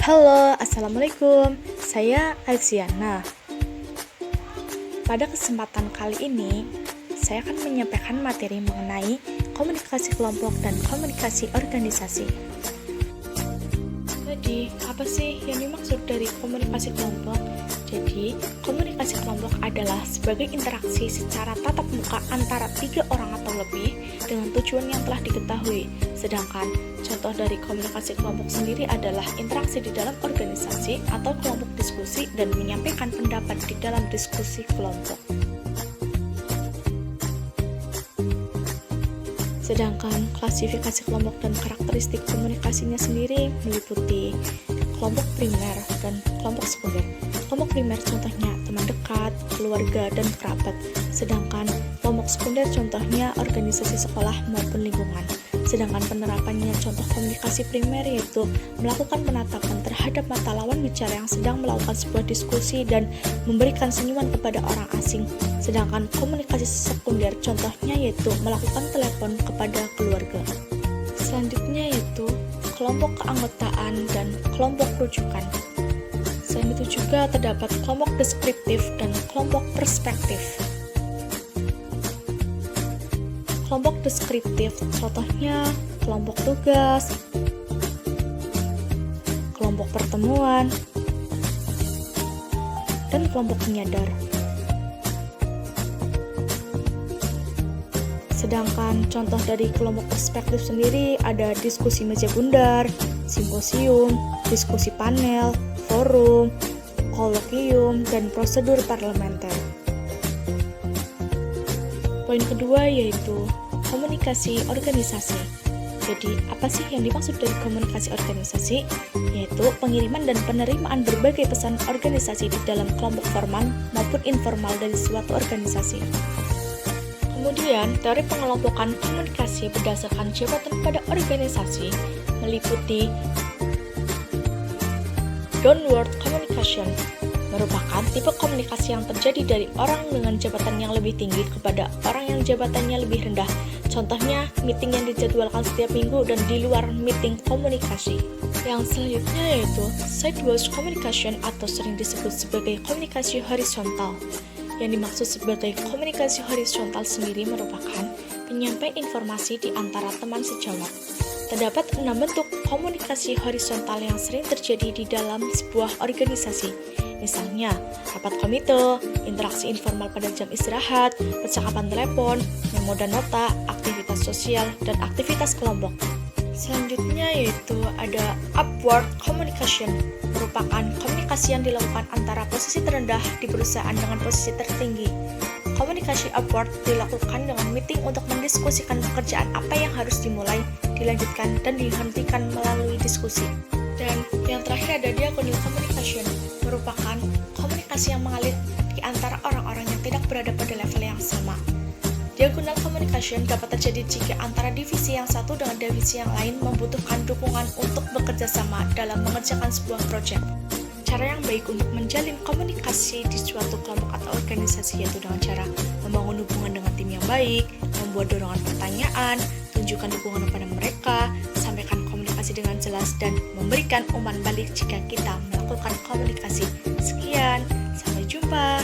Halo, Assalamualaikum. Saya Alziana. Pada kesempatan kali ini, saya akan menyampaikan materi mengenai komunikasi kelompok dan komunikasi organisasi. Jadi, apa sih yang dimaksud dari komunikasi kelompok? Jadi, komunikasi kelompok adalah sebagai interaksi secara tatap muka antara 3 orang atau lebih dengan tujuan yang telah diketahui. Sedangkan contoh dari komunikasi kelompok sendiri adalah interaksi di dalam organisasi atau kelompok diskusi dan menyampaikan pendapat di dalam diskusi kelompok. Sedangkan klasifikasi kelompok dan karakteristik komunikasinya sendiri meliputi kelompok primer dan kelompok sekunder. Kelompok primer contohnya teman dekat, keluarga, dan kerabat. Sedangkan kelompok sekunder contohnya organisasi sekolah maupun lingkungan. Sedangkan penerapannya contoh komunikasi primer yaitu melakukan penatapan terhadap mata lawan bicara yang sedang melakukan sebuah diskusi dan memberikan senyuman kepada orang asing. Sedangkan komunikasi sekunder contohnya yaitu melakukan telepon kepada keluarga. Selanjutnya yaitu kelompok keanggotaan dan kelompok rujukan. Selain itu juga terdapat kelompok deskriptif dan kelompok perspektif. Kelompok deskriptif contohnya kelompok tugas, kelompok pertemuan, dan kelompok penyadar. Sedangkan contoh dari kelompok perspektif sendiri ada diskusi meja bundar, simposium, diskusi panel, forum, kolokium, dan prosedur parlementer. Poin kedua yaitu komunikasi organisasi. Jadi, apa sih yang dimaksud dari komunikasi organisasi? Yaitu pengiriman dan penerimaan berbagai pesan organisasi di dalam kelompok formal maupun informal dari suatu organisasi. Kemudian, teori pengelompokan komunikasi berdasarkan jabatan pada organisasi meliputi downward communication, merupakan tipe komunikasi yang terjadi dari orang dengan jabatan yang lebih tinggi kepada orang yang jabatannya lebih rendah. Contohnya, meeting yang dijadwalkan setiap minggu dan di luar meeting komunikasi. Yang selanjutnya yaitu sideways communication atau sering disebut sebagai komunikasi horizontal. Yang dimaksud sebagai komunikasi horizontal sendiri merupakan penyampaian informasi di antara teman sejawat. Terdapat 6 bentuk komunikasi horizontal yang sering terjadi di dalam sebuah organisasi. Misalnya, rapat komite, interaksi informal pada jam istirahat, percakapan telepon, memo dan nota, aktivitas sosial, dan aktivitas kelompok. Selanjutnya yaitu ada upward communication, merupakan komunikasi yang dilakukan antara posisi terendah di perusahaan dengan posisi tertinggi. Komunikasi upward dilakukan dengan meeting untuk mendiskusikan pekerjaan apa yang harus dimulai, dilanjutkan, dan dihentikan melalui diskusi. Dan yang terakhir ada diagonal communication, merupakan komunikasi yang mengalir di antara orang-orang yang tidak berada pada level yang sama. Diagonal communication dapat terjadi jika antara divisi yang satu dengan divisi yang lain membutuhkan dukungan untuk bekerja sama dalam mengerjakan sebuah proyek. Cara yang baik untuk menjalin komunikasi di suatu kelompok atau organisasi yaitu dengan cara membangun hubungan dengan tim yang baik, membuat dorongan pertanyaan, tunjukkan dukungan kepada mereka, sampaikan komunikasi dengan jelas, dan memberikan umpan balik jika kita melakukan komunikasi. Sekian, sampai jumpa.